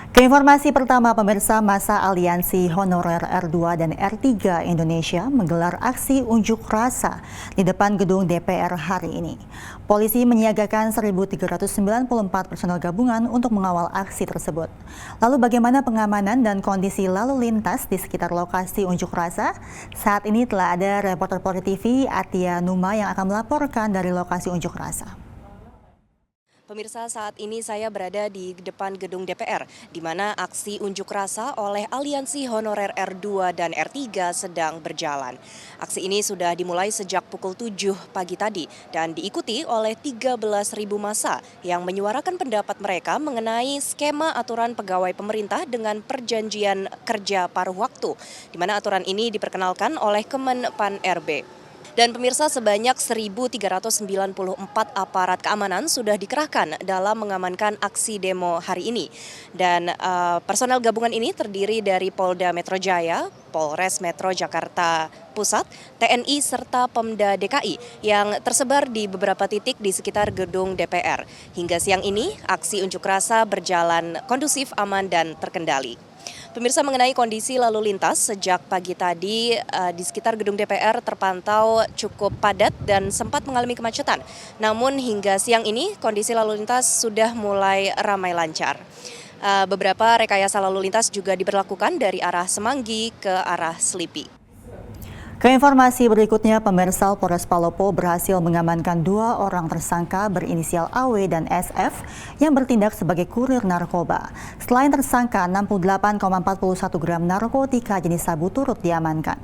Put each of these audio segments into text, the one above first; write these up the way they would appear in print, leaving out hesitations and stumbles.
Keinformasi pertama pemirsa, masa Aliansi Honorer R2 dan R3 Indonesia menggelar aksi unjuk rasa di depan gedung DPR hari ini. Polisi menyiagakan 1.394 personel gabungan untuk mengawal aksi tersebut. Lalu bagaimana pengamanan dan kondisi lalu lintas di sekitar lokasi unjuk rasa? Saat ini telah ada reporter Polri TV Atia Numa yang akan melaporkan dari lokasi unjuk rasa. Pemirsa, saat ini saya berada di depan gedung DPR, di mana aksi unjuk rasa oleh Aliansi Honorer R2 dan R3 sedang berjalan. Aksi ini sudah dimulai sejak pukul 7 pagi tadi dan diikuti oleh 13.000 massa yang menyuarakan pendapat mereka mengenai skema aturan pegawai pemerintah dengan perjanjian kerja paruh waktu, di mana aturan ini diperkenalkan oleh Kemen Pan-RB. Dan pemirsa, sebanyak 1.394 aparat keamanan sudah dikerahkan dalam mengamankan aksi demo hari ini. Dan personel gabungan ini terdiri dari Polda Metro Jaya, Polres Metro Jakarta Pusat, TNI, serta Pemda DKI yang tersebar di beberapa titik di sekitar gedung DPR. Hingga siang ini, aksi unjuk rasa berjalan kondusif, aman, dan terkendali. Pemirsa, mengenai kondisi lalu lintas, sejak pagi tadi di sekitar gedung DPR terpantau cukup padat dan sempat mengalami kemacetan. Namun hingga siang ini kondisi lalu lintas sudah mulai ramai lancar. Beberapa rekayasa lalu lintas juga diberlakukan dari arah Semanggi ke arah Selipi. Keinformasi berikutnya, pemirsa, Polres Palopo berhasil mengamankan 2 orang tersangka berinisial AW dan SF yang bertindak sebagai kurir narkoba. Selain tersangka, 68,41 gram narkotika jenis sabu turut diamankan.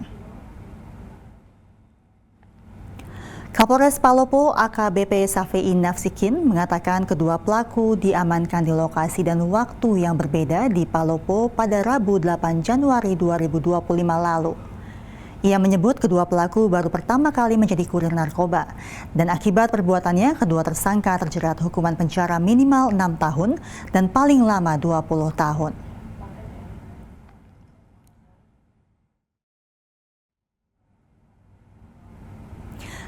Kapolres Palopo AKBP Safei Nafsikin mengatakan kedua pelaku diamankan di lokasi dan waktu yang berbeda di Palopo pada Rabu 8 Januari 2025 lalu. Ia menyebut kedua pelaku baru pertama kali menjadi kurir narkoba dan akibat perbuatannya kedua tersangka terjerat hukuman penjara minimal 6 tahun dan paling lama 20 tahun.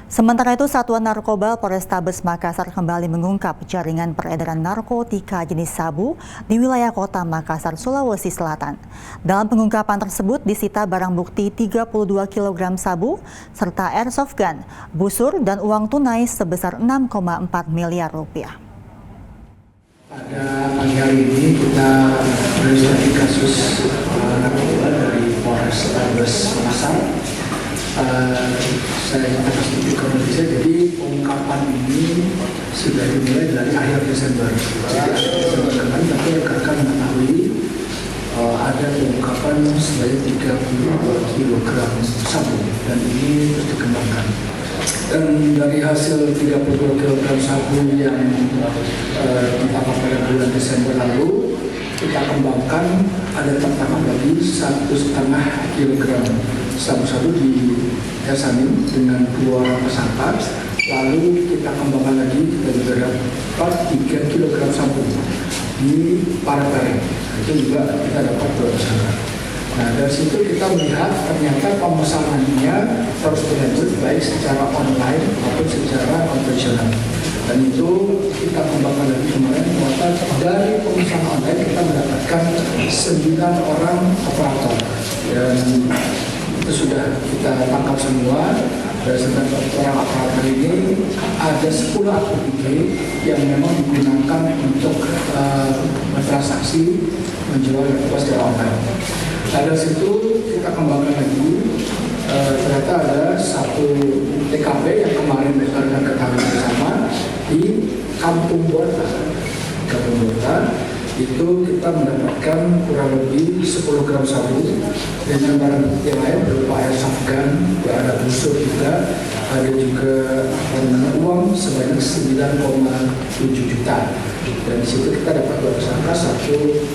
Sementara itu, Satuan Narkoba Polrestabes Makassar kembali mengungkap jaringan peredaran narkotika jenis sabu di wilayah kota Makassar, Sulawesi Selatan. Dalam pengungkapan tersebut disita barang bukti 32 kg sabu, serta airsoft gun, busur, dan uang tunai sebesar 6,4 miliar rupiah. Pada pagi hari ini kita menangani kasus narkoba dari Polrestabes Makassar. Saya akan sedikit komentar. Jadi pengungkapan ini sudah dimulai dari akhir Desember. Jadi akhir Desember kemarin, tapi rekan-rekan mengetahui ada pengungkapan sebanyak 32 kg sabu dan ini terus dikembangkan. Dan dari hasil 32 kg sabu yang ditangkap pada bulan Desember lalu, kita kembangkan ada tertangkap lagi 1,5 kg sabu-sabu di Yasamin dengan 2 tersangka. Lalu kita kembangkan lagi, kita juga dapat 3 kg sabu di Parepare. Itu juga kita dapat 2 tersangka. Nah, dari situ kita melihat ternyata pemesanannya terus berlanjut baik secara online maupun secara konvensional. Dan itu kita kembangkan lagi kemarin, ternyata dari pemesanan online kita mendapatkan 9 orang operator. Dan itu sudah kita tangkap semua. Dari 9 orang operator ini ada 10 APK yang memang digunakan untuk bertransaksi menjual narkoba secara online. Nah, dari situ kita kembangkan lagi, ternyata ada satu TKP yang kemarin rekan-rekan ketahui bersama di Kampung Bota. Itu kita mendapatkan kurang lebih 10 gram sabu dengan barang bukti lain berupa airsoft gun, ada busur juga, ada juga uang sebanyak 9,7 juta. Dan di situ kita dapat 2 tersangka, satu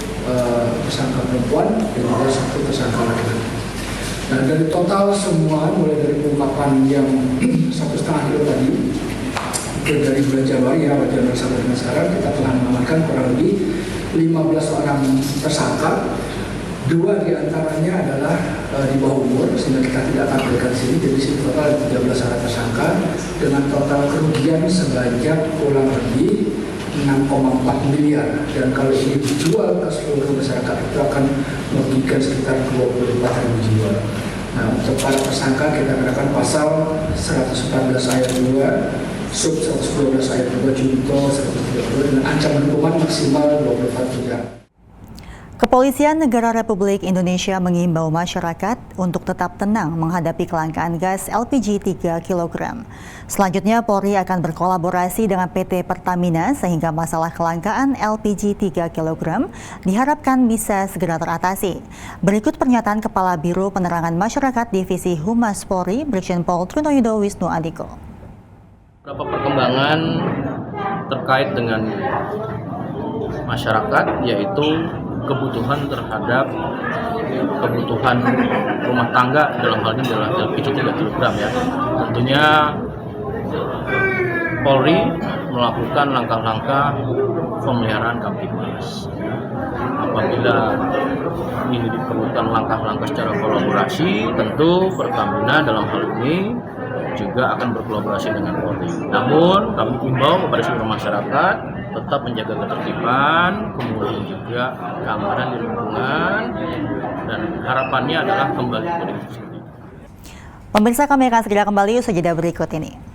tersangka perempuan dan juga satu tersangka laki-laki. Nah, dari total semua mulai dari pengungkapan yang 1,5 kilo tadi dari bulan Januari sampai dengan sekarang kita telah mengamankan kurang lebih 15 orang tersangka. 2 diantaranya adalah di bawah umur sehingga kita tidak akan berikan di sini. Jadi total 13 orang tersangka dengan total kerugian sebanyak kurang lebih 6,4 miliar, dan kalau ini dijual ke seluruh masyarakat itu akan merugikan sekitar 24.000 jiwa. Nah, untuk para tersangka kita kenakan pasal 114 ayat 2, sub 112 ayat 2, junto 132 dengan ancaman hukuman maksimal 24 jam. Kepolisian Negara Republik Indonesia mengimbau masyarakat untuk tetap tenang menghadapi kelangkaan gas LPG 3 kg. Selanjutnya, Polri akan berkolaborasi dengan PT Pertamina sehingga masalah kelangkaan LPG 3 kg diharapkan bisa segera teratasi. Berikut pernyataan Kepala Biro Penerangan Masyarakat Divisi Humas Polri, Brigjen Pol Trunoyudo Wisnu Andiko. Beberapa perkembangan terkait dengan masyarakat, yaitu kebutuhan terhadap kebutuhan rumah tangga, dalam hal ini adalah LPG 3 kg ya. Tentunya Polri melakukan langkah-langkah pemeliharaan Kamtibmas. Apabila ini diperlukan langkah-langkah secara kolaborasi, tentu Pertamina dalam hal ini juga akan berkolaborasi dengan Polri. Namun kami himbau kepada seluruh masyarakat tetap menjaga ketertiban, kemudian juga keamanan di lingkungan, dan harapannya adalah kembali ke diri sendiri. Pemirsa, kami akan segera kembali usai jeda berikut ini.